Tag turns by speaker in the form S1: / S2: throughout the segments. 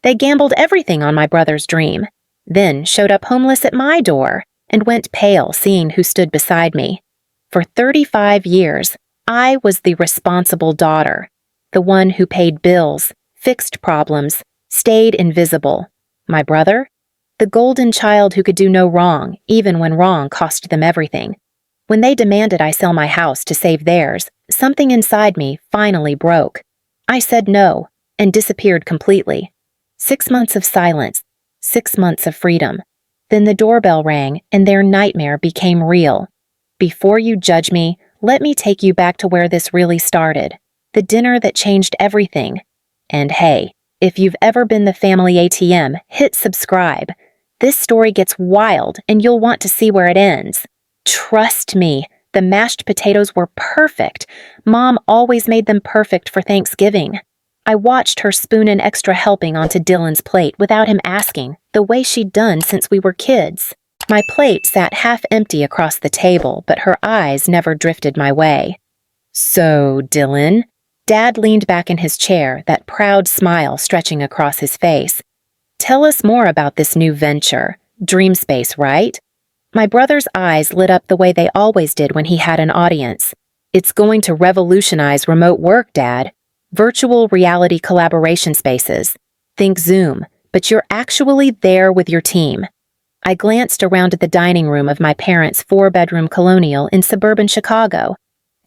S1: They gambled everything on my brother's dream, then showed up homeless at my door and went pale seeing who stood beside me. For 35 years, I was the responsible daughter, the one who paid bills, fixed problems, stayed invisible. My brother? The golden child who could do no wrong, even when wrong cost them everything. When they demanded I sell my house to save theirs, something inside me finally broke. I said no and disappeared completely. 6 months of silence, 6 months of freedom. Then the doorbell rang and their nightmare became real. Before you judge me, let me take you back to where this really started. The dinner that changed everything. And hey, if you've ever been the family ATM, hit subscribe. This story gets wild and you'll want to see where it ends. Trust me, the mashed potatoes were perfect. Mom always made them perfect for Thanksgiving. I watched her spoon an extra helping onto Dylan's plate without him asking, the way she'd done since we were kids. My plate sat half empty across the table, but her eyes never drifted my way. So, Dylan? Dad leaned back in his chair, that proud smile stretching across his face. Tell us more about this new venture. Dreamspace, right? My brother's eyes lit up the way they always did when he had an audience. It's going to revolutionize remote work, Dad. Virtual reality collaboration spaces. Think Zoom, but you're actually there with your team. I glanced around at the dining room of my parents' 4-bedroom colonial in suburban Chicago.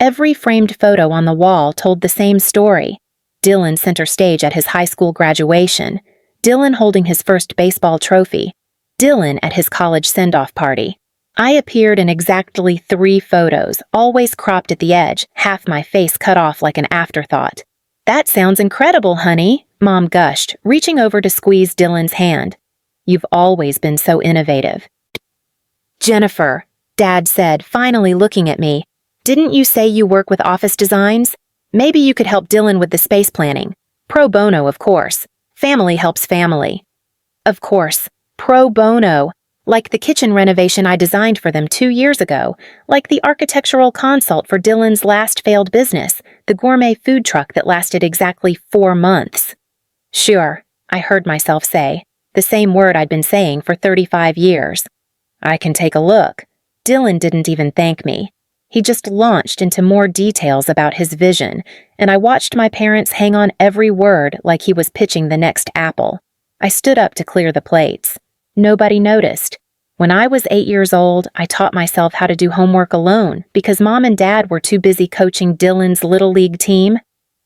S1: Every framed photo on the wall told the same story. Dylan center stage at his high school graduation. Dylan holding his first baseball trophy. Dylan at his college send-off party. I appeared in exactly 3 photos, always cropped at the edge, half my face cut off like an afterthought. That sounds incredible, honey, Mom gushed, reaching over to squeeze Dylan's hand. You've always been so innovative. Jennifer, Dad said, finally looking at me. Didn't you say you work with office designs? Maybe you could help Dylan with the space planning. Pro bono, of course. Family helps family. Of course. Pro bono. Like the kitchen renovation I designed for them 2 years ago. Like the architectural consult for Dylan's last failed business, the gourmet food truck that lasted exactly 4 months. Sure, I heard myself say, the same word I'd been saying for 35 years. I can take a look. Dylan didn't even thank me. He just launched into more details about his vision, and I watched my parents hang on every word like he was pitching the next Apple. I stood up to clear the plates. Nobody noticed. When I was 8 years old, I taught myself how to do homework alone because Mom and Dad were too busy coaching Dylan's Little League team.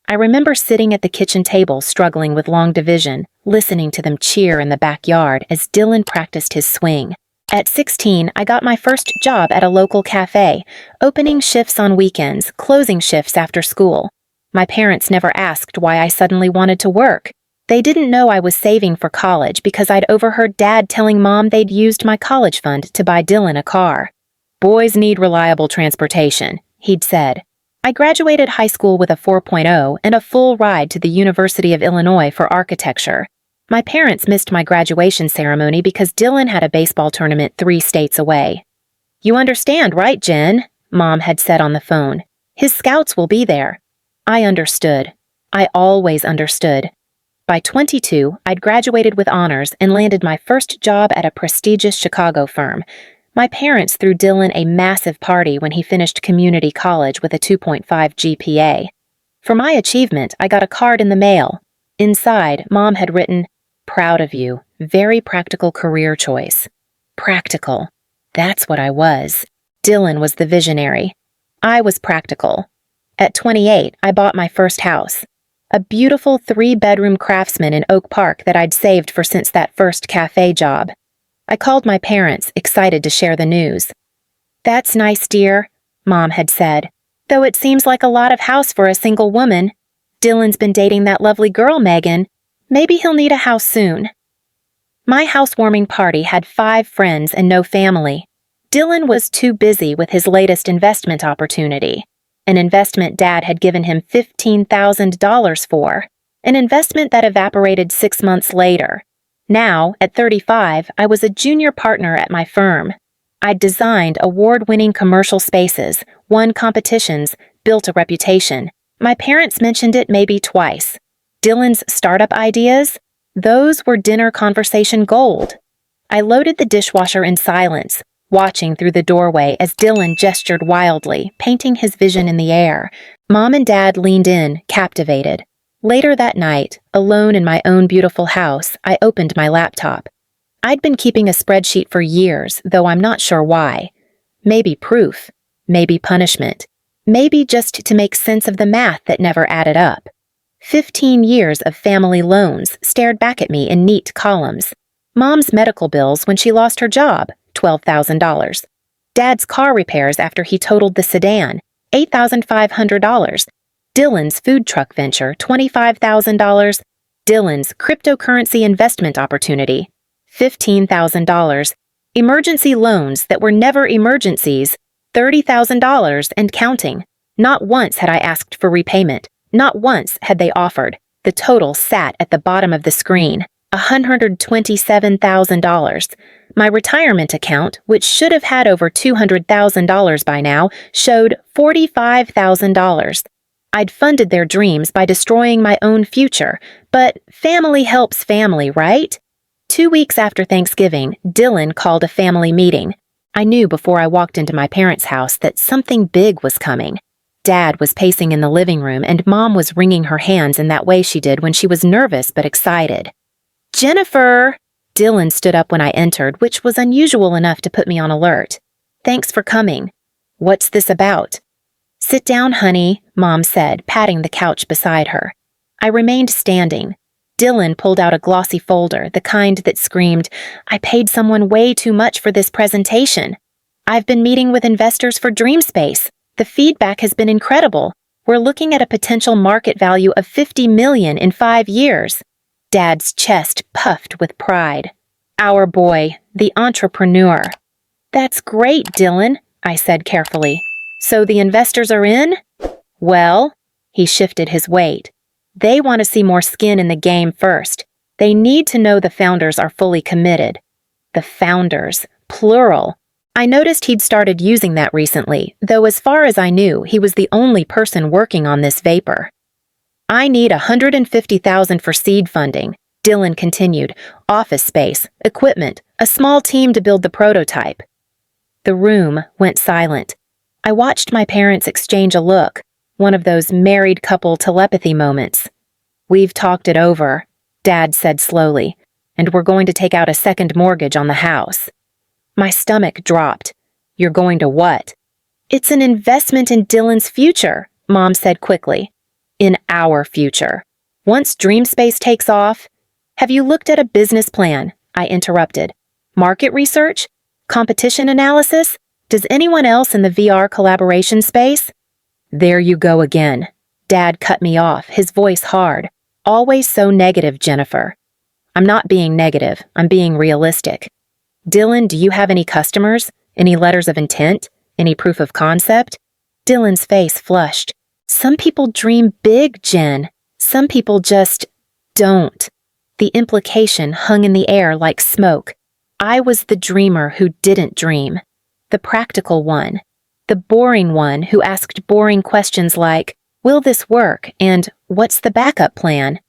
S1: I remember sitting at the kitchen table struggling with long division, listening to them cheer in the backyard as Dylan practiced his swing. At 16, I got my first job at a local cafe, opening shifts on weekends, closing shifts after school. My parents never asked why I suddenly wanted to work. They didn't know I was saving for college because I'd overheard Dad telling Mom they'd used my college fund to buy Dylan a car. Boys need reliable transportation, he'd said. I graduated high school with a 4.0 and a full ride to the University of Illinois for architecture. My parents missed my graduation ceremony because Dylan had a baseball tournament 3 states away. You understand, right, Jen? Mom had said on the phone. His scouts will be there. I understood. I always understood. By 22, I'd graduated with honors and landed my first job at a prestigious Chicago firm. My parents threw Dylan a massive party when he finished community college with a 2.5 GPA. For my achievement, I got a card in the mail. Inside, Mom had written, "Proud of you. Very practical career choice." Practical. That's what I was. Dylan was the visionary. I was practical. At 28, I bought my first house. A beautiful 3-bedroom Craftsman in Oak Park that I'd saved for since that first cafe job. I called my parents, excited to share the news. That's nice, dear, Mom had said. Though it seems like a lot of house for a single woman. Dylan's been dating that lovely girl, Megan. Maybe he'll need a house soon. My housewarming party had 5 friends and no family. Dylan was too busy with his latest investment opportunity. An investment Dad had given him $15,000 for. An investment that evaporated 6 months later. Now, at 35, I was a junior partner at my firm. I'd designed award-winning commercial spaces, won competitions, built a reputation. My parents mentioned it maybe twice. Dylan's startup ideas? Those were dinner conversation gold. I loaded the dishwasher in silence, watching through the doorway as Dylan gestured wildly, painting his vision in the air. Mom and Dad leaned in, captivated. Later that night, alone in my own beautiful house, I opened my laptop. I'd been keeping a spreadsheet for years, though I'm not sure why. Maybe proof, maybe punishment, maybe just to make sense of the math that never added up. 15 years of family loans stared back at me in neat columns. Mom's medical bills when she lost her job, $12,000. Dad's car repairs after he totaled the sedan, $8,500. Dylan's food truck venture, $25,000. Dylan's cryptocurrency investment opportunity, $15,000. Emergency loans that were never emergencies, $30,000 and counting. Not once had I asked for repayment. Not once had they offered. The total sat at the bottom of the screen, $127,000. My retirement account, which should have had over $200,000 by now, showed $45,000. I'd funded their dreams by destroying my own future, but family helps family, right? 2 weeks after Thanksgiving, Dylan called a family meeting. I knew before I walked into my parents' house that something big was coming. Dad was pacing in the living room and Mom was wringing her hands in that way she did when she was nervous but excited. "Jennifer!" Dylan stood up when I entered, which was unusual enough to put me on alert. "Thanks for coming. What's this about?" "Sit down, honey," Mom said, patting the couch beside her. I remained standing. Dylan pulled out a glossy folder, the kind that screamed, "I paid someone way too much for this presentation. I've been meeting with investors for DreamSpace. The feedback has been incredible. We're looking at a potential market value of $50 million in 5 years. Dad's chest puffed with pride. "Our boy, the entrepreneur." "That's great, Dylan," I said carefully. "So the investors are in?" "Well," he shifted his weight. "They want to see more skin in the game first. They need to know the founders are fully committed." The founders, plural. I noticed he'd started using that recently, though as far as I knew, he was the only person working on this vapor. "I need $150,000 for seed funding," Dylan continued. "Office space, equipment, a small team to build the prototype." The room went silent. I watched my parents exchange a look, one of those married couple telepathy moments. "We've talked it over," Dad said slowly, "and we're going to take out a second mortgage on the house." My stomach dropped. "You're going to what?" "It's an investment in Dylan's future," Mom said quickly. "In our future. Once DreamSpace takes off..." "Have you looked at a business plan?" I interrupted. "Market research? Competition analysis? Does anyone else in the VR collaboration space?" "There you go again." Dad cut me off, his voice hard. "Always so negative, Jennifer." "I'm not being negative. I'm being realistic." "Dylan, do you have any customers? Any letters of intent? Any proof of concept?" Dylan's face flushed. "Some people dream big, Jen. Some people just don't." The implication hung in the air like smoke. I was the dreamer who didn't dream. The practical one. The boring one who asked boring questions like, "Will this work?" and "What's the backup plan?"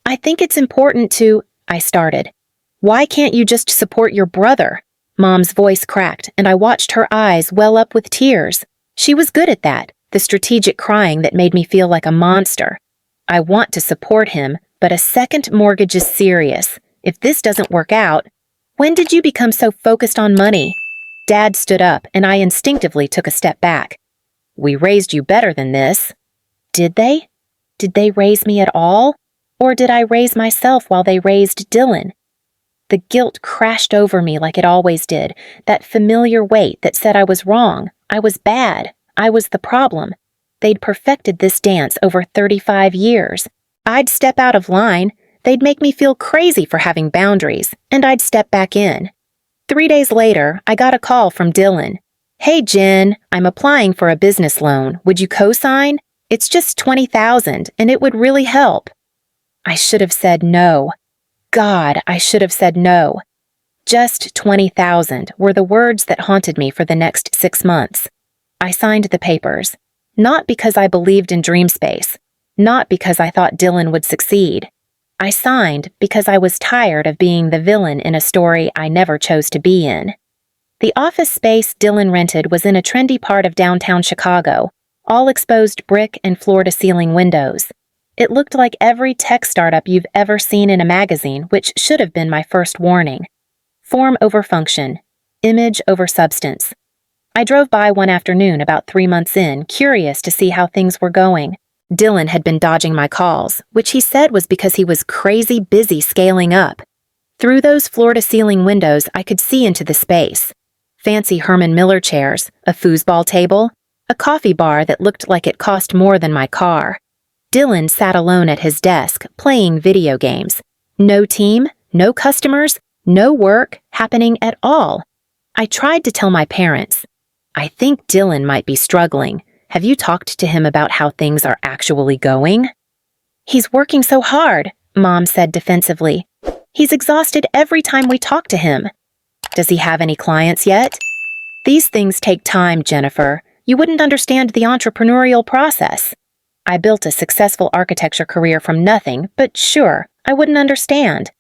S1: "I think it's important to..." I started. "Why can't you just support your brother?" Mom's voice cracked, and I watched her eyes well up with tears. She was good at that, the strategic crying that made me feel like a monster. "I want to support him, but a second mortgage is serious. If this doesn't work out..." "When did you become so focused on money?" Dad stood up, and I instinctively took a step back. "We raised you better than this." Did they? Did they raise me at all? Or did I raise myself while they raised Dylan? The guilt crashed over me like it always did, that familiar weight that said I was wrong, I was bad, I was the problem. They'd perfected this dance over 35 years. I'd step out of line, they'd make me feel crazy for having boundaries, and I'd step back in. 3 days later, I got a call from Dylan. "Hey Jen, I'm applying for a business loan. Would you co-sign? It's just $20,000, and it would really help." I should have said no. God, I should have said no. Just $20,000 were the words that haunted me for the next 6 months. I signed the papers, not because I believed in DreamSpace, not because I thought Dylan would succeed, I signed because I was tired of being the villain in a story I never chose to be in. The office space Dylan rented was in a trendy part of downtown Chicago, all exposed brick and floor-to-ceiling windows. It looked like every tech startup you've ever seen in a magazine, which should have been my first warning. Form over function, image over substance. I drove by one afternoon about 3 months in, curious to see how things were going. Dylan had been dodging my calls, which he said was because he was crazy busy scaling up. Through those floor-to-ceiling windows, I could see into the space. Fancy Herman Miller chairs, a foosball table, a coffee bar that looked like it cost more than my car. Dylan sat alone at his desk, playing video games. No team, no customers, no work happening at all. I tried to tell my parents, "I think Dylan might be struggling. Have you talked to him about how things are actually going?" "He's working so hard," Mom said defensively. "He's exhausted every time we talk to him." "Does he have any clients yet?" "These things take time, Jennifer. You wouldn't understand the entrepreneurial process. I built a successful architecture career from nothing, but sure, I wouldn't understand."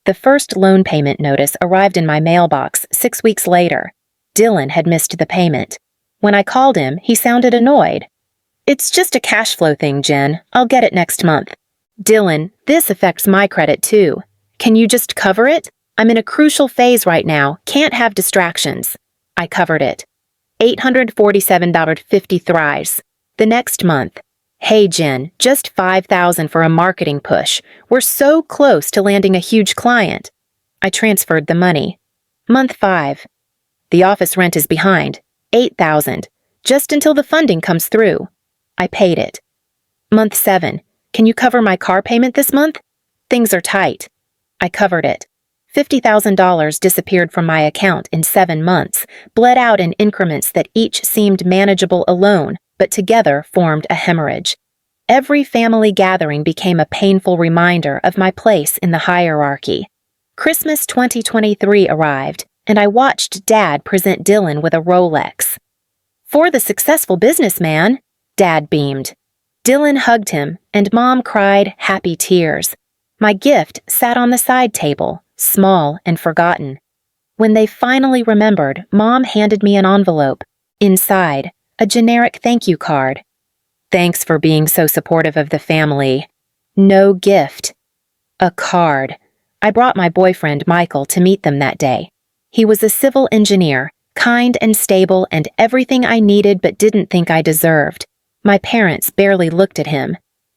S1: The first loan payment notice arrived in my mailbox 6 weeks later. Dylan had missed the payment. When I called him, he sounded annoyed. "It's just a cash flow thing, Jen. I'll get it next month." "Dylan, this affects my credit too. Can you just cover it? I'm in a crucial phase right now. Can't have distractions." I covered it. $847.50 thrice. The next month. "Hey, Jen, just $5,000 for a marketing push. We're so close to landing a huge client." I transferred the money. Month 5. "The office rent is behind. $8,000. Just until the funding comes through." I paid it. Month 7. "Can you cover my car payment this month? Things are tight." I covered it. $50,000 disappeared from my account in 7 months, bled out in increments that each seemed manageable alone, but together formed a hemorrhage. Every family gathering became a painful reminder of my place in the hierarchy. Christmas 2023 arrived, and I watched Dad present Dylan with a Rolex. "For the successful businessman," Dad beamed. Dylan hugged him, and Mom cried happy tears. My gift sat on the side table, small and forgotten. When they finally remembered, Mom handed me an envelope. Inside, a generic thank you card. "Thanks for being so supportive of the family." No gift. A card. I brought my boyfriend, Michael, to meet them that day. He was a civil engineer, kind and stable and everything I needed but didn't think I deserved. My parents barely looked at him.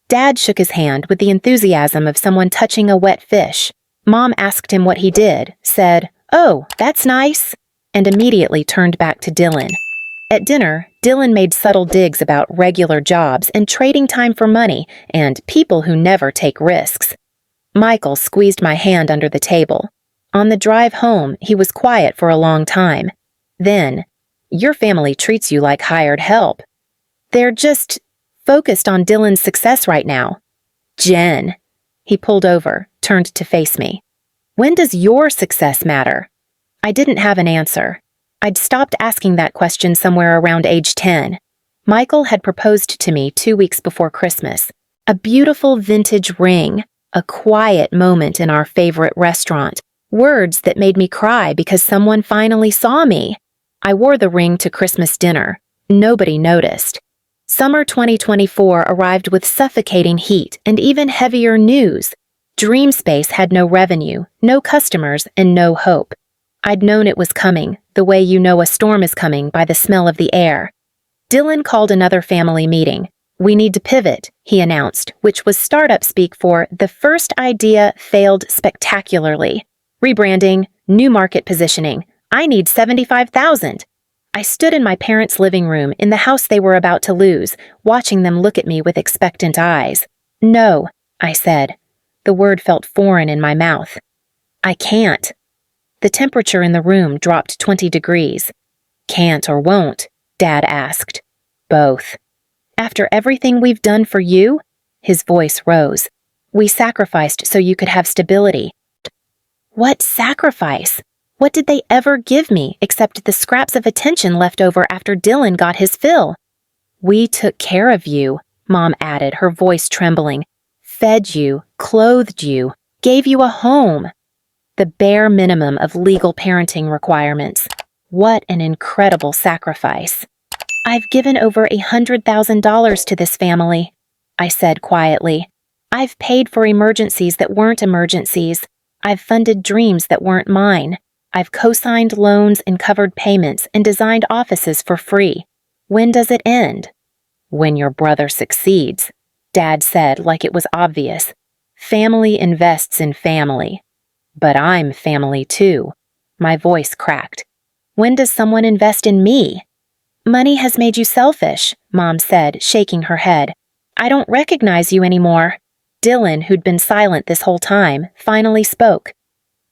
S1: Dad shook his hand with the enthusiasm of someone touching a wet fish. Mom asked him what he did, said, "Oh, that's nice," and immediately turned back to Dylan. At dinner, Dylan made subtle digs about regular jobs and trading time for money and people who never take risks. Michael squeezed my hand under the table. On the drive home, he was quiet for a long time. Then, "Your family treats you like hired help. They're just focused on Dylan's success right now." "Jen." He pulled over, turned to face me. "When does your success matter?" I didn't have an answer. I'd stopped asking that question somewhere around age 10. Michael had proposed to me 2 weeks before Christmas. A beautiful vintage ring, a quiet moment in our favorite restaurant, words that made me cry because someone finally saw me. I wore the ring to Christmas dinner. Nobody noticed. Summer 2024 arrived with suffocating heat and even heavier news. Dreamspace had no revenue, no customers, and no hope. I'd known it was coming, the way you know a storm is coming by the smell of the air. Dylan called another family meeting. "We need to pivot," he announced, which was startup speak for "the first idea failed spectacularly. Rebranding, new market positioning. I need $75,000. I stood in my parents' living room in the house they were about to lose, watching them look at me with expectant eyes. "No," I said. The word felt foreign in my mouth. "I can't." The temperature in the room dropped 20 degrees. "Can't or won't?" Dad asked. "Both." "After everything we've done for you?" His voice rose. "We sacrificed so you could have stability." What sacrifice? What did they ever give me except the scraps of attention left over after Dylan got his fill? "We took care of you," Mom added, her voice trembling. fed you, clothed you, gave you a home. The bare minimum of legal parenting requirements. What an incredible sacrifice. I've given over $100,000 to this family, I said quietly. I've paid for emergencies that weren't emergencies. I've funded dreams that weren't mine. I've co-signed loans and covered payments and designed offices for free. When does it end? When your brother succeeds, Dad said like it was obvious. Family invests in family. But I'm family too. My voice cracked. When does someone invest in me? Money has made you selfish, Mom said, shaking her head. I don't recognize you anymore. Dylan, who'd been silent this whole time, finally spoke.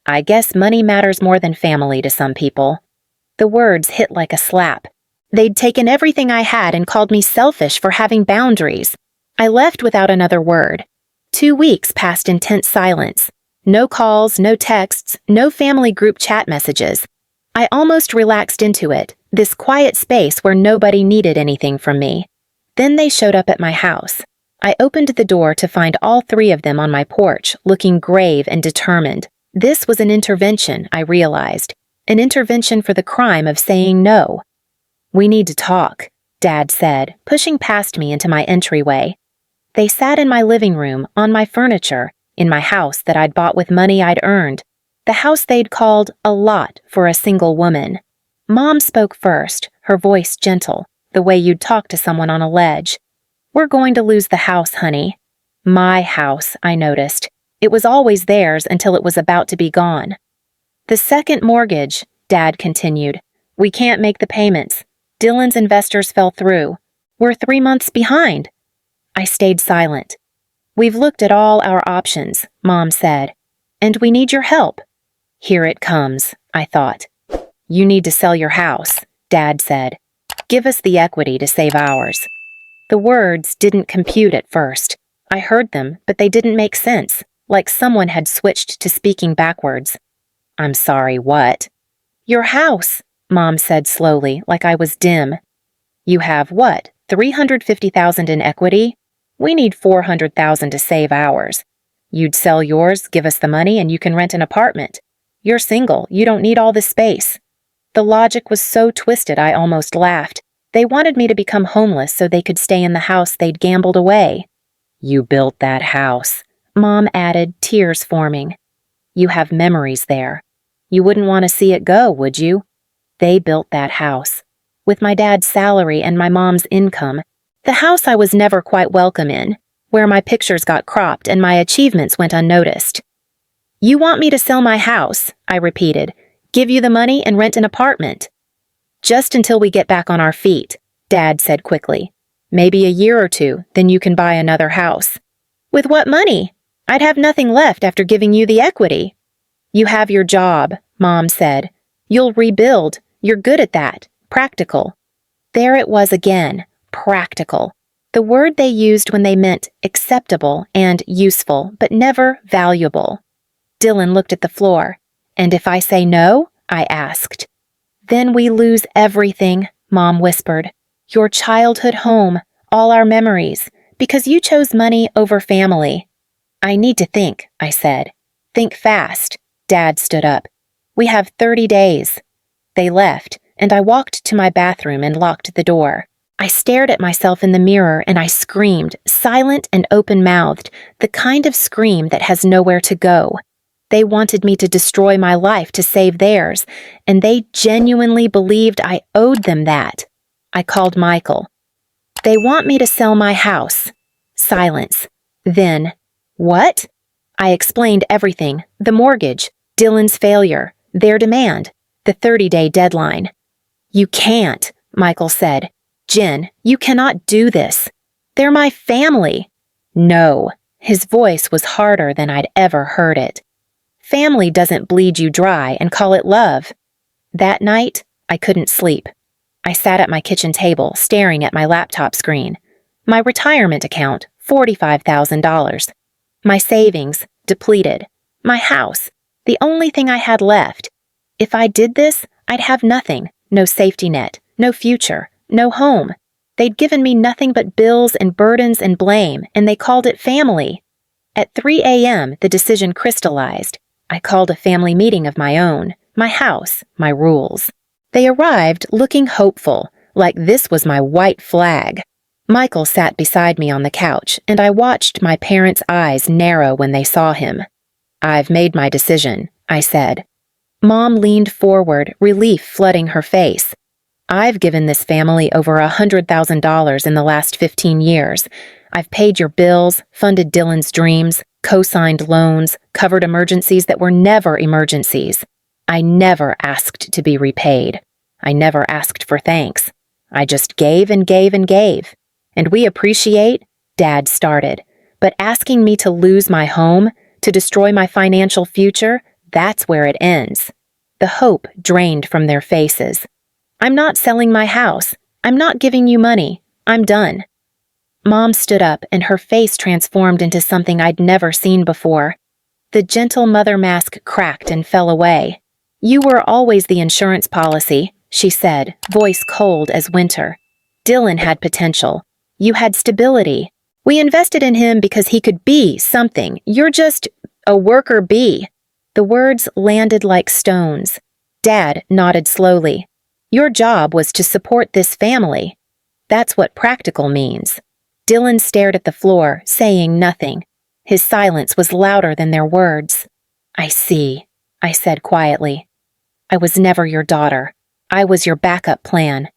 S1: I guess money matters more than family to some people. The words hit like a slap. They'd taken everything I had and called me selfish for having boundaries. I left without another word. 2 weeks passed in tense silence. No calls, no texts, no family group chat messages. I almost relaxed into it, this quiet space where nobody needed anything from me. Then they showed up at my house. I opened the door to find all 3 of them on my porch, looking grave and determined. This was an intervention, I realized. An intervention for the crime of saying no. We need to talk, Dad said, pushing past me into my entryway. They sat in my living room, on my furniture, in my house that I'd bought with money I'd earned. The house they'd called a lot for a single woman. Mom spoke first, her voice gentle, the way you'd talk to someone on a ledge. We're going to lose the house, honey. My house, I noticed. It was always theirs until it was about to be gone. The second mortgage, Dad continued. We can't make the payments. Dylan's investors fell through. We're 3 months behind. I stayed silent. We've looked at all our options, Mom said. And we need your help. Here it comes, I thought. You need to sell your house, Dad said. Give us the equity to save ours. The words didn't compute at first. I heard them, but they didn't make sense, like someone had switched to speaking backwards. I'm sorry, what? Your house, Mom said slowly, like I was dim. You have what, $350,000 in equity? We need $400,000 to save ours. You'd sell yours, give us the money, and you can rent an apartment. You're single, you don't need all this space. The logic was so twisted I almost laughed. They wanted me to become homeless so they could stay in the house they'd gambled away. You built that house, Mom added, tears forming. You have memories there. You wouldn't want to see it go, would you? They built that house. With my dad's salary and my mom's income, the house I was never quite welcome in, where my pictures got cropped and my achievements went unnoticed. You want me to sell my house, I repeated, give you the money and rent an apartment. Just until we get back on our feet, Dad said quickly. Maybe a year or 2, then you can buy another house. With what money? I'd have nothing left after giving you the equity. You have your job, Mom said. You'll rebuild. You're good at that. Practical. There it was again. Practical. The word they used when they meant acceptable and useful, but never valuable. Dylan looked at the floor. And if I say no? I asked. Then we lose everything, Mom whispered. Your childhood home, all our memories, because you chose money over family. I need to think, I said. Think fast. Dad stood up. We have 30 days. They left, and I walked to my bathroom and locked the door. I stared at myself in the mirror and I screamed, silent and open-mouthed, the kind of scream that has nowhere to go. They wanted me to destroy my life to save theirs, and they genuinely believed I owed them that. I called Michael. They want me to sell my house. Silence. Then, what? I explained everything, the mortgage, Dylan's failure, their demand, the 30-day deadline. You can't, Michael said. Jen, you cannot do this. They're my family. No. His voice was harder than I'd ever heard it. Family doesn't bleed you dry and call it love. That night, I couldn't sleep. I sat at my kitchen table, staring at my laptop screen. My retirement account, $45,000. My savings, depleted. My house, the only thing I had left. If I did this, I'd have nothing. No safety net, no future, no home. They'd given me nothing but bills and burdens and blame, and they called it family. At 3 a.m., the decision crystallized. I called a family meeting of my own, my house, my rules. They arrived looking hopeful, like this was my white flag. Michael sat beside me on the couch, and I watched my parents' eyes narrow when they saw him. "I've made my decision," I said. Mom leaned forward, relief flooding her face. "I've given this family over $100,000 in the last 15 years. I've paid your bills, funded Dylan's dreams, co-signed loans, covered emergencies that were never emergencies. I never asked to be repaid. I never asked for thanks. I just gave and gave and gave. And we appreciate," Dad started, "but asking me to lose my home, to destroy my financial future, that's where it ends." The hope drained from their faces. "I'm not selling my house. I'm not giving you money. I'm done." Mom stood up and her face transformed into something I'd never seen before. The gentle mother mask cracked and fell away. "You were always the insurance policy," she said, voice cold as winter. "Dylan had potential. You had stability. We invested in him because he could be something. You're just a worker bee." The words landed like stones. Dad nodded slowly. "Your job was to support this family. That's what practical means." Dylan stared at the floor, saying nothing. His silence was louder than their words. "I see," I said quietly. "I was never your daughter. I was your backup plan."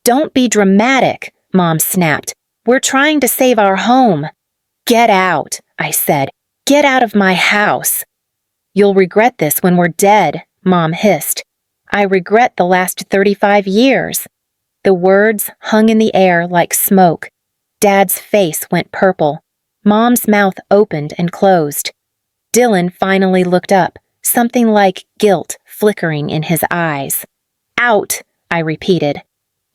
S1: "Don't be dramatic," Mom snapped. "We're trying to save our home." "Get out," I said. "Get out of my house." "You'll regret this when we're dead," Mom hissed. "I regret the last 35 years. The words hung in the air like smoke. Dad's face went purple. Mom's mouth opened and closed. Dylan finally looked up, something like guilt flickering in his eyes. "Out," I repeated.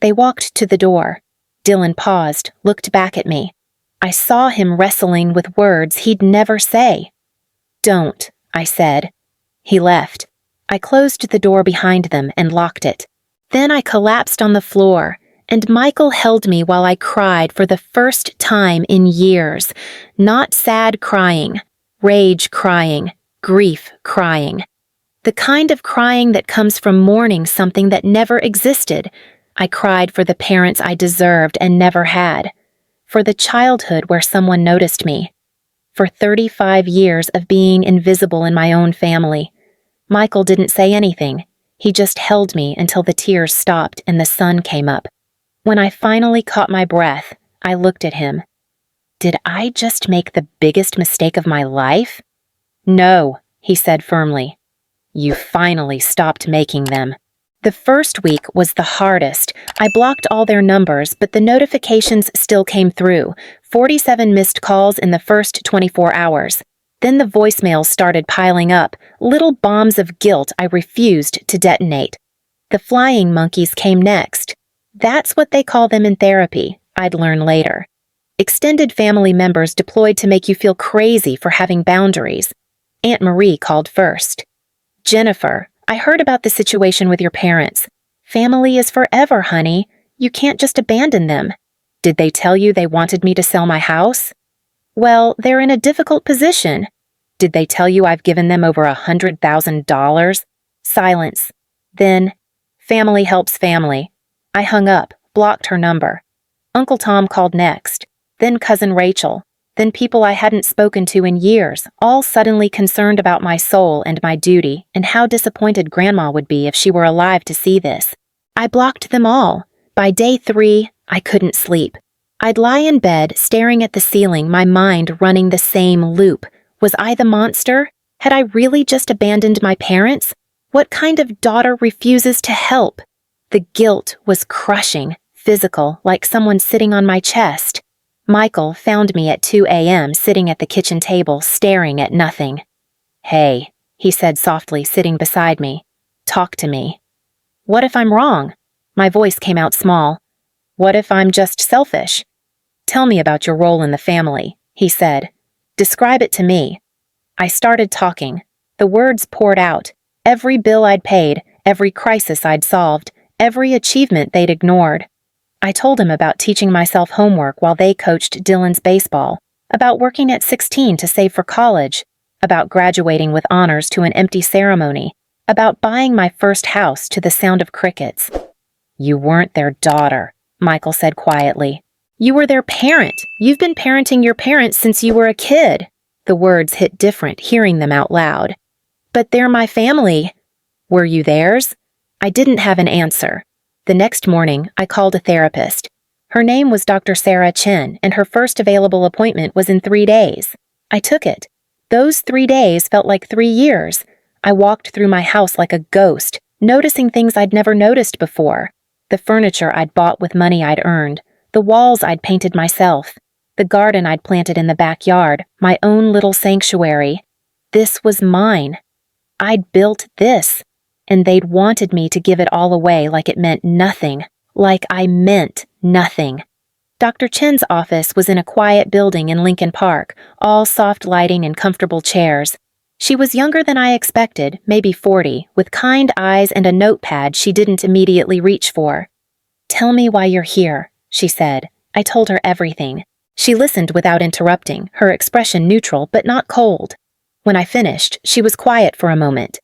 S1: They walked to the door. Dylan paused, looked back at me. I saw him wrestling with words he'd never say. "Don't," I said. He left. I closed the door behind them and locked it. Then I collapsed on the floor, and Michael held me while I cried for the first time in years. Not sad crying, rage crying, grief crying. The kind of crying that comes from mourning something that never existed. I cried for the parents I deserved and never had. For the childhood where someone noticed me. For 35 years of being invisible in my own family. Michael didn't say anything. He just held me until the tears stopped and the sun came up. When I finally caught my breath, I looked at him. Did I just make the biggest mistake of my life? "No," he said firmly. "You finally stopped making them." The first week was the hardest. I blocked all their numbers, but the notifications still came through. 47 missed calls in the first 24 hours. Then the voicemails started piling up, little bombs of guilt I refused to detonate. The flying monkeys came next. That's what they call them in therapy, I'd learn later. Extended family members deployed to make you feel crazy for having boundaries. Aunt Marie called first. "Jennifer, I heard about the situation with your parents. Family is forever, honey. You can't just abandon them. Did they tell you they wanted me to sell my house? Well, they're in a difficult position. Did they tell you I've given them over $100,000? Silence. Then, family helps family. I hung up, blocked her number. Uncle Tom called next, then Cousin Rachel, then people I hadn't spoken to in years, all suddenly concerned about my soul and my duty and how disappointed Grandma would be if she were alive to see this. I blocked them all. By day 3, I couldn't sleep. I'd lie in bed, staring at the ceiling, my mind running the same loop. Was I the monster? Had I really just abandoned my parents? What kind of daughter refuses to help? The guilt was crushing, physical, like someone sitting on my chest. Michael found me at 2 a.m. sitting at the kitchen table, staring at nothing. "Hey," he said softly, sitting beside me. "Talk to me." "What if I'm wrong?" My voice came out small. "What if I'm just selfish?" "Tell me about your role in the family," he said. "Describe it to me." I started talking. The words poured out. Every bill I'd paid, every crisis I'd solved, every achievement they'd ignored. I told him about teaching myself homework while they coached Dylan's baseball, about working at 16 to save for college, about graduating with honors to an empty ceremony, about buying my first house to the sound of crickets. You weren't their daughter, Michael said quietly. You were their parent. You've been parenting your parents since you were a kid. The words hit different hearing them out loud. But they're my family. Were you theirs? I didn't have an answer. The next morning, I called a therapist. Her name was Dr. Sarah Chen, and her first available appointment was in 3 days. I took it. Those 3 days felt like 3 years. I walked through my house like a ghost, noticing things I'd never noticed before. The furniture I'd bought with money I'd earned, the walls I'd painted myself, the garden I'd planted in the backyard, my own little sanctuary. This was mine. I'd built this, and they'd wanted me to give it all away like it meant nothing, like I meant nothing. Dr. Chen's office was in a quiet building in Lincoln Park, all soft lighting and comfortable chairs. She was younger than I expected, maybe 40, with kind eyes and a notepad she didn't immediately reach for. "Tell me why you're here," she said. I told her everything. She listened without interrupting, her expression neutral but not cold. When I finished, she was quiet for a moment.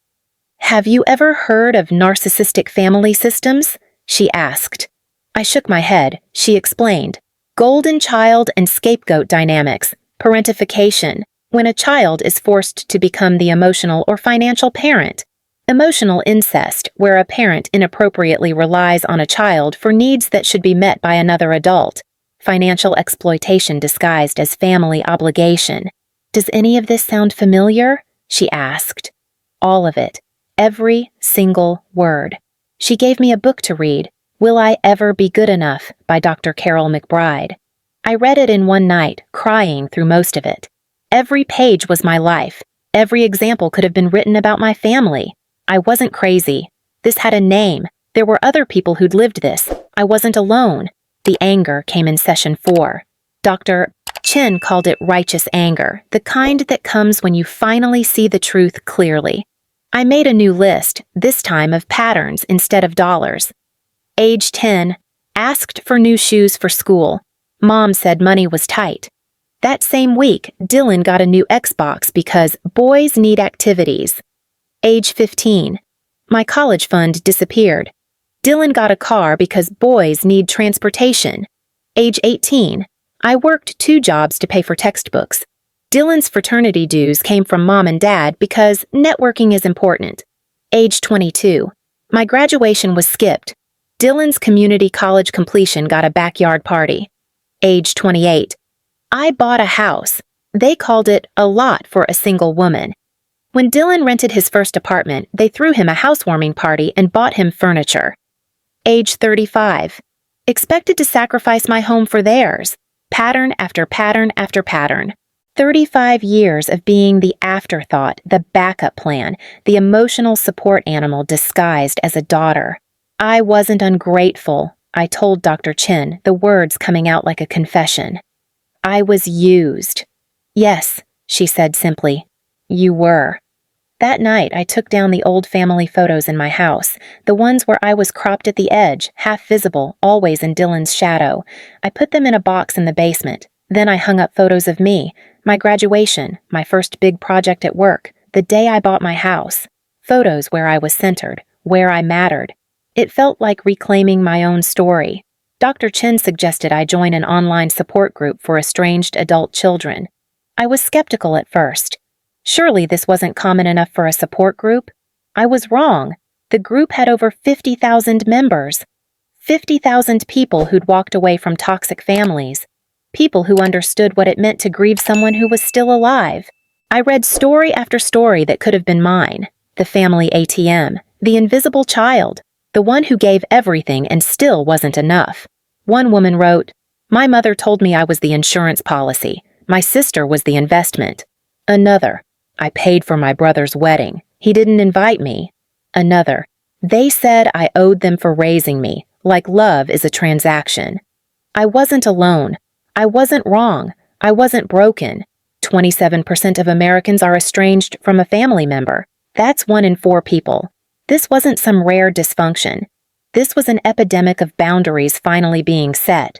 S1: "Have you ever heard of narcissistic family systems?" she asked. I shook my head. She explained. Golden child and scapegoat dynamics, parentification, when a child is forced to become the emotional or financial parent. Emotional incest, where a parent inappropriately relies on a child for needs that should be met by another adult. Financial exploitation disguised as family obligation. "Does any of this sound familiar?" she asked. All of it. Every single word. She gave me a book to read, Will I Ever Be Good Enough by Dr. Carol McBride. I read it in one night, crying through most of it. Every page was my life. Every example could have been written about my family. I wasn't crazy. This had a name. There were other people who'd lived this. I wasn't alone. The anger came in session 4. Dr. Chen called it righteous anger, the kind that comes when you finally see the truth clearly. I made a new list, this time of patterns instead of dollars. Age 10, asked for new shoes for school. Mom said money was tight. That same week, Dylan got a new Xbox because boys need activities. Age 15, my college fund disappeared. Dylan got a car because boys need transportation. Age 18, I worked 2 jobs to pay for textbooks. Dylan's fraternity dues came from mom and dad because networking is important. Age 22, my graduation was skipped. Dylan's community college completion got a backyard party. Age 28, I bought a house. They called it a lot for a single woman. When Dylan rented his first apartment, they threw him a housewarming party and bought him furniture. Age 35, expected to sacrifice my home for theirs. Pattern after pattern after pattern. 35 years of being the afterthought, the backup plan, the emotional support animal disguised as a daughter. I wasn't ungrateful, I told Dr. Chen, the words coming out like a confession. I was used. Yes, she said simply. You were. That night, I took down the old family photos in my house, the ones where I was cropped at the edge, half visible, always in Dylan's shadow. I put them in a box in the basement. Then I hung up photos of me, my graduation, my first big project at work, the day I bought my house. Photos where I was centered, where I mattered. It felt like reclaiming my own story. Dr. Chen suggested I join an online support group for estranged adult children. I was skeptical at first. Surely this wasn't common enough for a support group? I was wrong. The group had over 50,000 members. 50,000 people who'd walked away from toxic families. People who understood what it meant to grieve someone who was still alive. I read story after story that could have been mine. The family ATM, the invisible child, the one who gave everything and still wasn't enough. One woman wrote, My mother told me I was the insurance policy. My sister was the investment. Another, I paid for my brother's wedding. He didn't invite me. Another, they said I owed them for raising me, like love is a transaction. I wasn't alone. I wasn't wrong. I wasn't broken. 27% of Americans are estranged from a family member. That's 1 in 4 people. This wasn't some rare dysfunction. This was an epidemic of boundaries finally being set.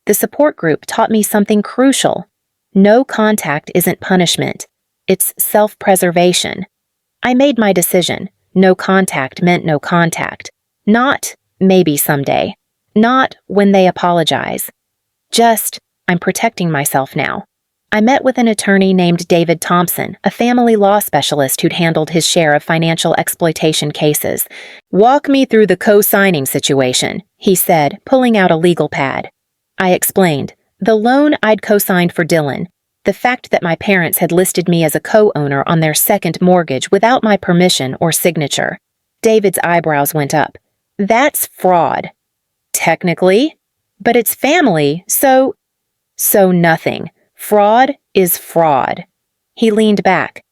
S1: The support group taught me something crucial. No contact isn't punishment. It's self-preservation. I made my decision. No contact meant no contact. Not maybe someday. Not when they apologize. Just, I'm protecting myself now. I met with an attorney named David Thompson, a family law specialist who'd handled his share of financial exploitation cases. "Walk me through the co-signing situation," he said, pulling out a legal pad. I explained. The loan I'd co-signed for Dylan. The fact that my parents had listed me as a co-owner on their second mortgage without my permission or signature. David's eyebrows went up. "That's fraud." "Technically. But it's family, so nothing. Fraud is fraud." He leaned back.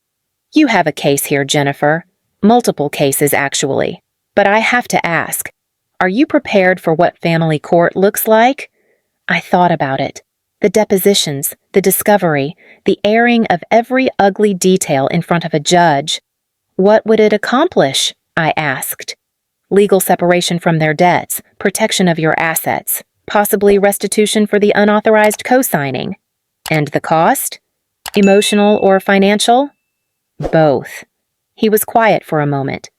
S1: "You have a case here, Jennifer. Multiple cases, actually. But I have to ask, are you prepared for what family court looks like?" I thought about it. The depositions, the discovery, the airing of every ugly detail in front of a judge. What would it accomplish? I asked. Legal separation from their debts, protection of your assets, possibly restitution for the unauthorized co-signing. And the cost? Emotional or financial? Both. He was quiet for a moment.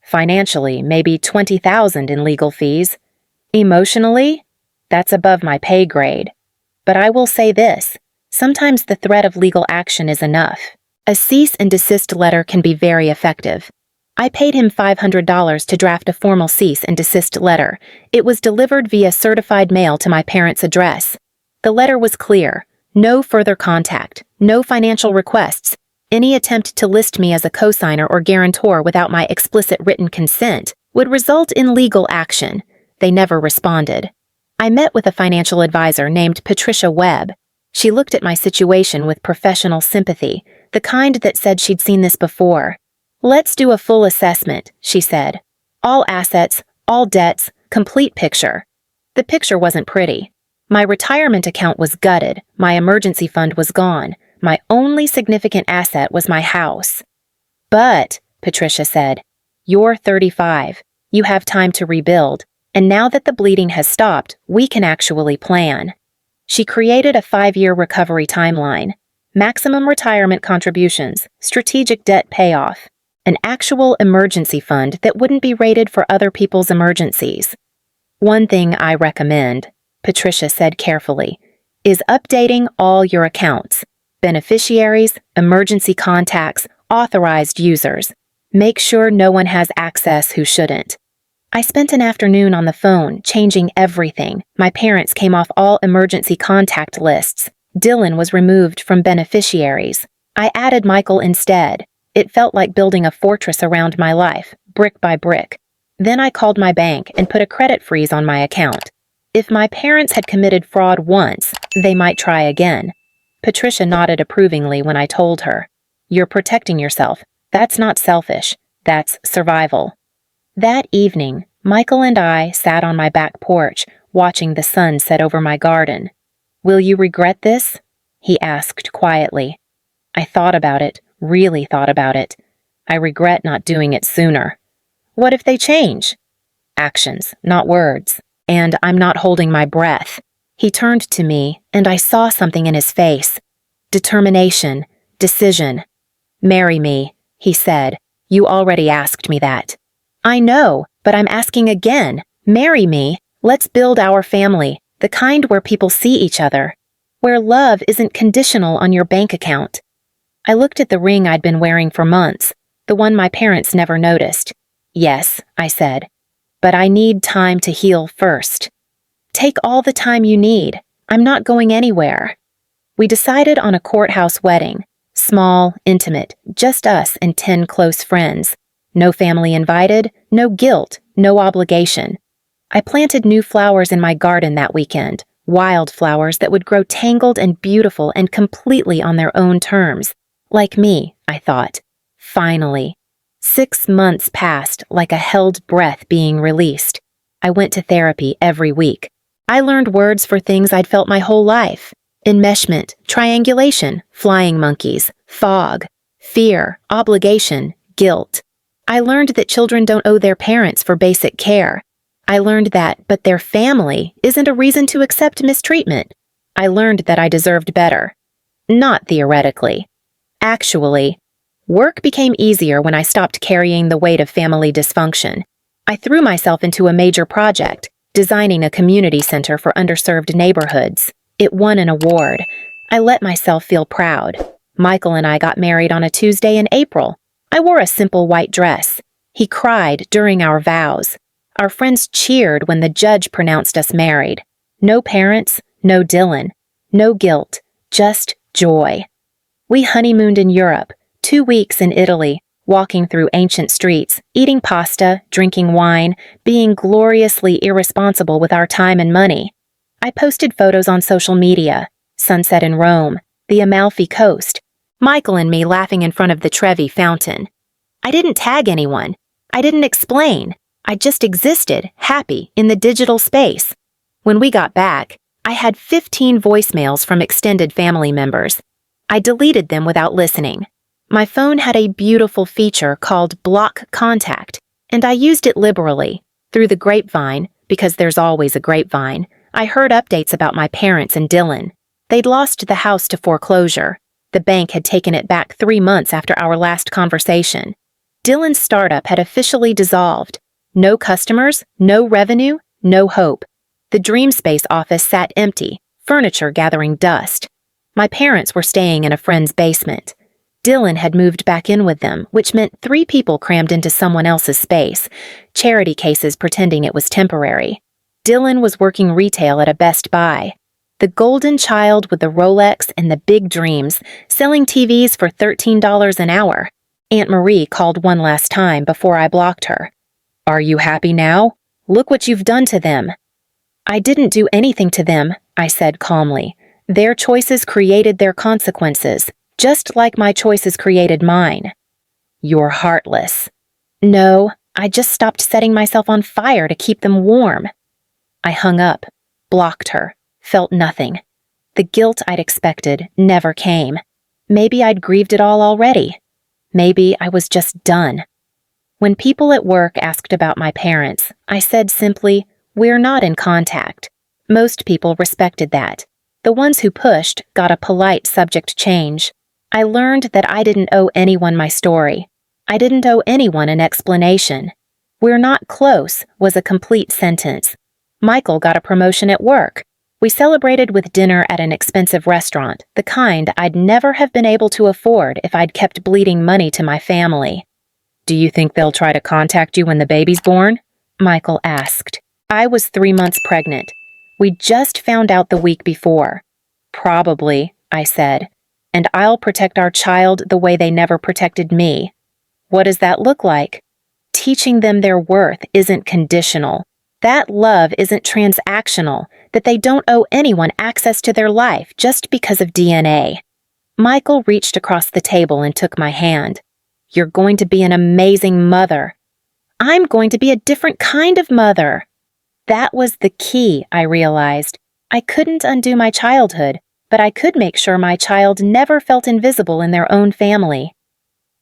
S1: Financially, maybe $20,000 in legal fees. Emotionally? That's above my pay grade. But I will say this, sometimes the threat of legal action is enough. A cease and desist letter can be very effective. I paid him $500 to draft a formal cease and desist letter. It was delivered via certified mail to my parents' address. The letter was clear. No further contact, no financial requests. Any attempt to list me as a cosigner or guarantor without my explicit written consent would result in legal action. They never responded. I met with a financial advisor named Patricia Webb. She looked at my situation with professional sympathy, the kind that said she'd seen this before. "Let's do a full assessment," she said. "All assets, all debts, complete picture." The picture wasn't pretty. My retirement account was gutted, my emergency fund was gone, my only significant asset was my house. "But," Patricia said, "you're 35, you have time to rebuild, and now that the bleeding has stopped, we can actually plan." She created a 5-year recovery timeline, maximum retirement contributions, strategic debt payoff, an actual emergency fund that wouldn't be rated for other people's emergencies. "One thing I recommend," Patricia said carefully, "is updating all your accounts, beneficiaries, emergency contacts, authorized users. Make sure no one has access who shouldn't." I spent an afternoon on the phone, changing everything. My parents came off all emergency contact lists. Dylan was removed from beneficiaries. I added Michael instead. It felt like building a fortress around my life, brick by brick. Then I called my bank and put a credit freeze on my account. If my parents had committed fraud once, they might try again. Patricia nodded approvingly when I told her, "You're protecting yourself. That's not selfish. That's survival." That evening, Michael and I sat on my back porch, watching the sun set over my garden. "Will you regret this?" he asked quietly. I thought about it, really thought about it. I regret not doing it sooner. What if they change? Actions, not words. And I'm not holding my breath. He turned to me, and I saw something in his face. Determination, decision. "Marry me," he said. "You already asked me that." "I know, but I'm asking again. Marry me. Let's build our family, the kind where people see each other, where love isn't conditional on your bank account." I looked at the ring I'd been wearing for months, the one my parents never noticed. "Yes," I said, "but I need time to heal first." "Take all the time you need. I'm not going anywhere." We decided on a courthouse wedding, small, intimate, just us and 10 close friends. No family invited, no guilt, no obligation. I planted new flowers in my garden that weekend, wild flowers that would grow tangled and beautiful and completely on their own terms. Like me, I thought. Finally. 6 months passed like a held breath being released. I went to therapy every week. I learned words for things I'd felt my whole life. Enmeshment, triangulation, flying monkeys, fog, fear, obligation, guilt. I learned that children don't owe their parents for basic care. I learned that, but their family isn't a reason to accept mistreatment. I learned that I deserved better. Not theoretically. Actually, work became easier when I stopped carrying the weight of family dysfunction. I threw myself into a major project, designing a community center for underserved neighborhoods. It won an award. I let myself feel proud. Michael and I got married on a Tuesday in April. I wore a simple white dress. He cried during our vows. Our friends cheered when the judge pronounced us married. No parents, no Dylan. No guilt, just joy. We honeymooned in Europe, 2 weeks in Italy, walking through ancient streets, eating pasta, drinking wine, being gloriously irresponsible with our time and money. I posted photos on social media, sunset in Rome, the Amalfi Coast, Michael and me laughing in front of the Trevi fountain. I didn't tag anyone. I didn't explain. I just existed, happy, in the digital space. When we got back, I had 15 voicemails from extended family members. I deleted them without listening. My phone had a beautiful feature called Block Contact, and I used it liberally. Through the grapevine, because there's always a grapevine, I heard updates about my parents and Dylan. They'd lost the house to foreclosure. The bank had taken it back 3 months after our last conversation. Dylan's startup had officially dissolved. No customers, no revenue, no hope. The Dreamspace office sat empty, furniture gathering dust. My parents were staying in a friend's basement. Dylan had moved back in with them, which meant 3 people crammed into someone else's space, charity cases pretending it was temporary. Dylan was working retail at a Best Buy. The golden child with the Rolex and the big dreams, selling TVs for $13 an hour. Aunt Marie called one last time before I blocked her. "Are you happy now? Look what you've done to them." "I didn't do anything to them," I said calmly. "Their choices created their consequences, just like my choices created mine." "You're heartless." "No, I just stopped setting myself on fire to keep them warm." I hung up, blocked her, felt nothing. The guilt I'd expected never came. Maybe I'd grieved it all already. Maybe I was just done. When people at work asked about my parents, I said simply, "We're not in contact." Most people respected that. The ones who pushed got a polite subject change. I learned that I didn't owe anyone my story. I didn't owe anyone an explanation. "We're not close" was a complete sentence. Michael got a promotion at work. We celebrated with dinner at an expensive restaurant, the kind I'd never have been able to afford if I'd kept bleeding money to my family. "Do you think they'll try to contact you when the baby's born?" Michael asked. I was 3 months pregnant. We just found out the week before. "Probably," I said, "and I'll protect our child the way they never protected me." "What does that look like?" "Teaching them their worth isn't conditional. That love isn't transactional, that they don't owe anyone access to their life just because of DNA." Michael reached across the table and took my hand. "You're going to be an amazing mother." "I'm going to be a different kind of mother." That was the key, I realized. I couldn't undo my childhood, but I could make sure my child never felt invisible in their own family.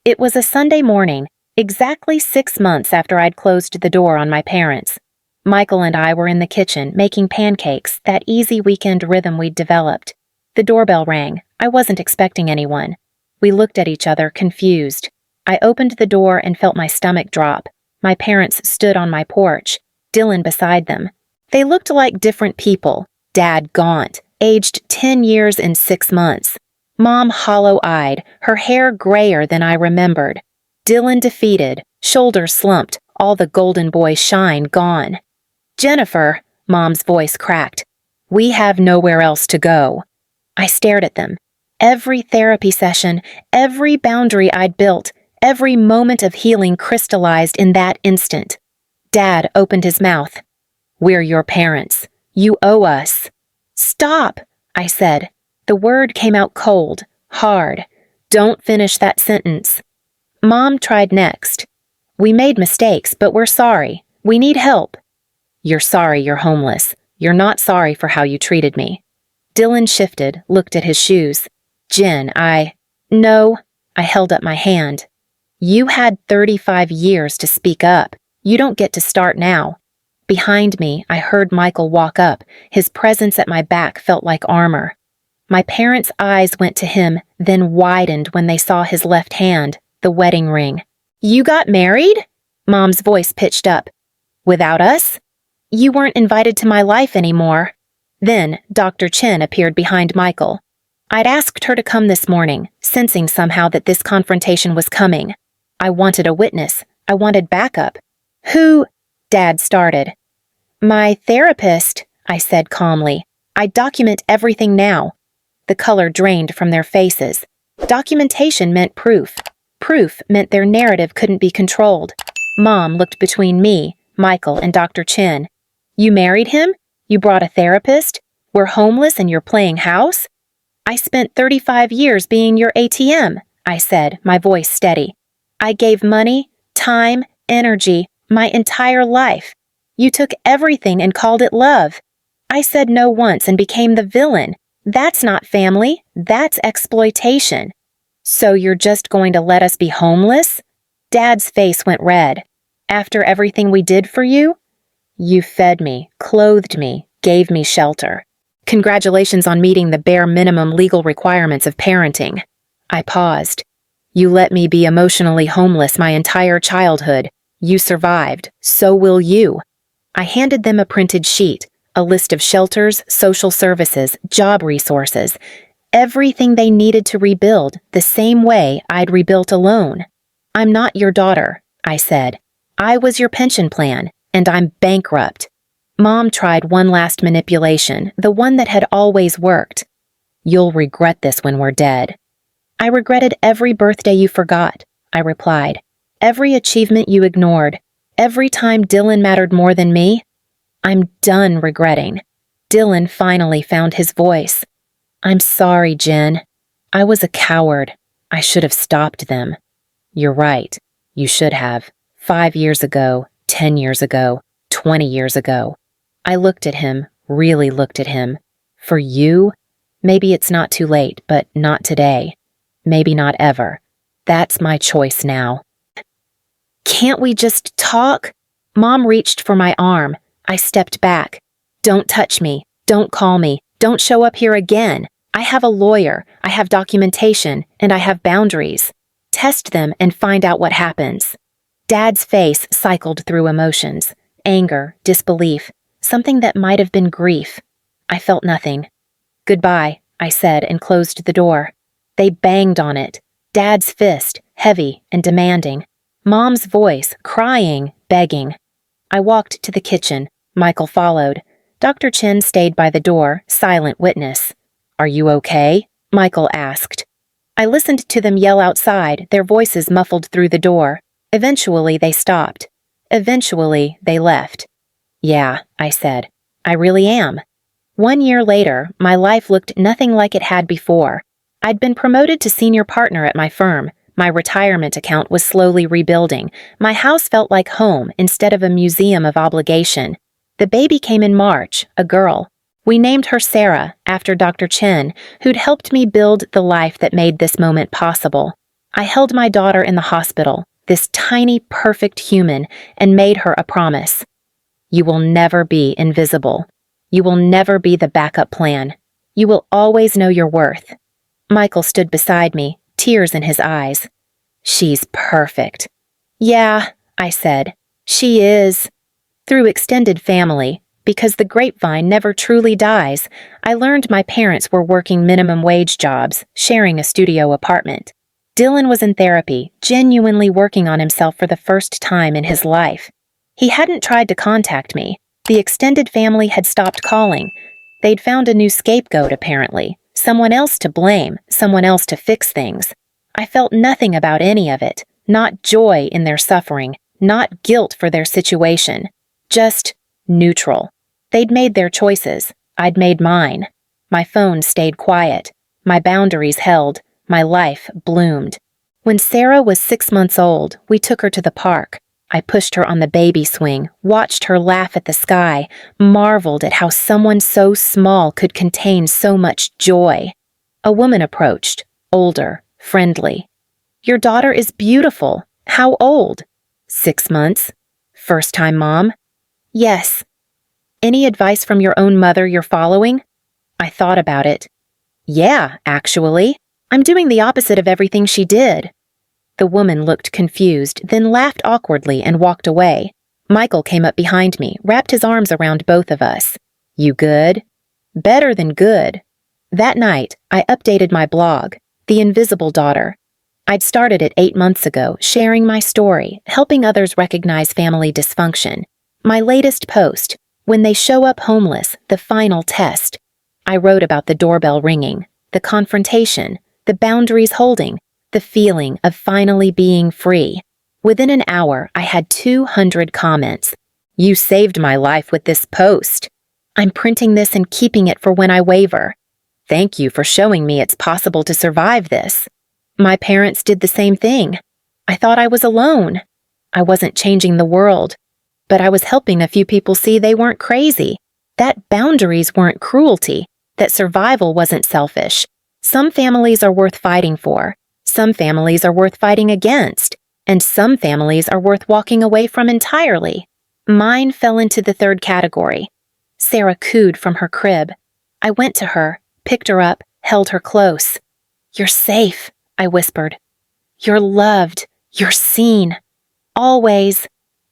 S1: It was a Sunday morning, exactly 6 months after I'd closed the door on my parents. Michael and I were in the kitchen making pancakes, that easy weekend rhythm we'd developed. The doorbell rang. I wasn't expecting anyone. We looked at each other, confused. I opened the door and felt my stomach drop. My parents stood on my porch, Dylan beside them. They looked like different people. Dad gaunt, aged 10 years and 6 months. Mom hollow-eyed, her hair grayer than I remembered. Dylan defeated, shoulders slumped, all the golden boy shine gone. "Jennifer," Mom's voice cracked. "We have nowhere else to go." I stared at them. Every therapy session, every boundary I'd built, every moment of healing crystallized in that instant. Dad opened his mouth. "We're your parents. You owe us." "Stop," I said. The word came out cold, hard. "Don't finish that sentence." Mom tried next. "We made mistakes, but we're sorry. We need help." "You're sorry you're homeless. You're not sorry for how you treated me." Dylan shifted, looked at his shoes. "Jen, No." I held up my hand. "You had 35 years to speak up. You don't get to start now." Behind me, I heard Michael walk up. His presence at my back felt like armor. My parents' eyes went to him, then widened when they saw his left hand, the wedding ring. "You got married?" Mom's voice pitched up. "Without us? You weren't invited to my life anymore." Then Dr. Chen appeared behind Michael. I'd asked her to come this morning, sensing somehow that this confrontation was coming. I wanted a witness. I wanted backup. "Who?" Dad started. "My therapist," I said calmly. "I document everything now." The color drained from their faces. Documentation meant proof. Proof meant their narrative couldn't be controlled. Mom looked between me, Michael, and Dr. Chen. "You married him? You brought a therapist? We're homeless and you're playing house?" "I spent 35 years being your ATM," I said, my voice steady. "I gave money, time, energy, my entire life. You took everything and called it love. I said no once and became the villain. That's not family, that's exploitation. So you're just going to let us be homeless?" Dad's face went red. "After everything we did for you? You fed me, clothed me, gave me shelter. Congratulations on meeting the bare minimum legal requirements of parenting." I paused. "You let me be emotionally homeless my entire childhood. You survived. So will you." I handed them a printed sheet, a list of shelters, social services, job resources, everything they needed to rebuild the same way I'd rebuilt alone. "I'm not your daughter," I said. "I was your pension plan, and I'm bankrupt." Mom tried one last manipulation, the one that had always worked. "You'll regret this when we're dead." "I regretted every birthday you forgot," I replied. "Every achievement you ignored. Every time Dylan mattered more than me. I'm done regretting." Dylan finally found his voice. "I'm sorry, Jen. I was a coward. I should have stopped them." "You're right. You should have. 5 years ago, 10 years ago, 20 years ago." I looked at him, really looked at him. "For you? Maybe it's not too late, but not today. Maybe not ever. That's my choice now." "Can't we just talk?" Mom reached for my arm. I stepped back. "Don't touch me. Don't call me. Don't show up here again. I have a lawyer. I have documentation, and I have boundaries. Test them and find out what happens." Dad's face cycled through emotions. Anger, disbelief, something that might have been grief. I felt nothing. "Goodbye," I said and closed the door. They banged on it. Dad's fist, heavy and demanding. Mom's voice, crying, begging. I walked to the kitchen. Michael followed. Dr. Chen stayed by the door, silent witness. "Are you okay?" Michael asked. I listened to them yell outside, their voices muffled through the door. Eventually, they stopped. Eventually, they left. "Yeah," I said. "I really am." 1 year later, my life looked nothing like it had before. I'd been promoted to senior partner at my firm. My retirement account was slowly rebuilding. My house felt like home instead of a museum of obligation. The baby came in March, a girl. We named her Sarah, after Dr. Chen, who'd helped me build the life that made this moment possible. I held my daughter in the hospital, this tiny, perfect human, and made her a promise. "You will never be invisible. You will never be the backup plan. You will always know your worth." Michael stood beside me, tears in his eyes. "She's perfect." "Yeah," I said. "She is." Through extended family, because the grapevine never truly dies, I learned my parents were working minimum wage jobs, sharing a studio apartment. Dylan was in therapy, genuinely working on himself for the first time in his life. He hadn't tried to contact me. The extended family had stopped calling. They'd found a new scapegoat, apparently. Someone else to blame, someone else to fix things. I felt nothing about any of it, not joy in their suffering, not guilt for their situation. Just neutral. They'd made their choices. I'd made mine. My phone stayed quiet. My boundaries held. My life bloomed. When Sarah was 6 months old, we took her to the park. I pushed her on the baby swing, watched her laugh at the sky, marveled at how someone so small could contain so much joy. A woman approached, older, friendly. "Your daughter is beautiful. How old?" 6 months. "First time mom?" "Yes." "Any advice from your own mother you're following?" I thought about it. Yeah, actually. I'm doing the opposite of everything she did. The woman looked confused, then laughed awkwardly and walked away. Michael came up behind me, wrapped his arms around both of us. You good? Better than good. That night, I updated my blog, The Invisible Daughter. I'd started it 8 months ago, sharing my story, helping others recognize family dysfunction. My latest post, When They Show Up Homeless, the Final Test. I wrote about the doorbell ringing, the confrontation, the boundaries holding, the feeling of finally being free. Within an hour, I had 200 comments. You saved my life with this post. I'm printing this and keeping it for when I waver. Thank you for showing me it's possible to survive this. My parents did the same thing. I thought I was alone. I wasn't changing the world, but I was helping a few people see they weren't crazy, that boundaries weren't cruelty, that survival wasn't selfish. Some families are worth fighting for. Some families are worth fighting against. And some families are worth walking away from entirely. Mine fell into the third category. Sarah cooed from her crib. I went to her, picked her up, held her close. You're safe, I whispered. You're loved. You're seen. Always.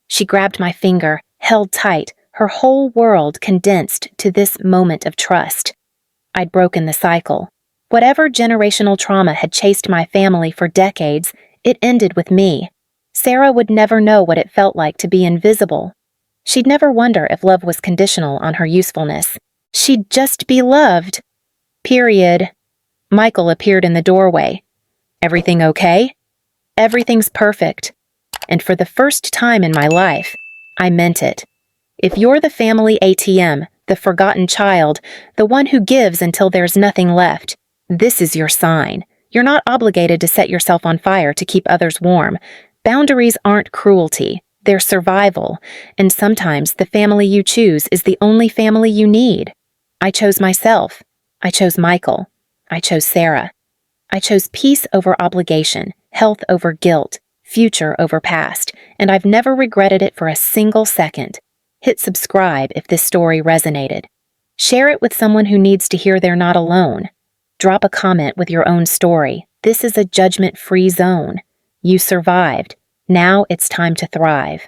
S1: She grabbed my finger, held tight, her whole world condensed to this moment of trust. I'd broken the cycle. Whatever generational trauma had chased my family for decades, it ended with me. Sarah would never know what it felt like to be invisible. She'd never wonder if love was conditional on her usefulness. She'd just be loved. Period. Michael appeared in the doorway. Everything okay? Everything's perfect. And for the first time in my life, I meant it. If you're the family ATM, the forgotten child, the one who gives until there's nothing left, this is your sign. You're not obligated to set yourself on fire to keep others warm. Boundaries aren't cruelty. They're survival. And sometimes the family you choose is the only family you need. I chose myself. I chose Michael. I chose Sarah. I chose peace over obligation, health over guilt, future over past, and I've never regretted it for a single second. Hit subscribe if this story resonated. Share it with someone who needs to hear they're not alone. Drop a comment with your own story. This is a judgment-free zone. You survived. Now it's time to thrive.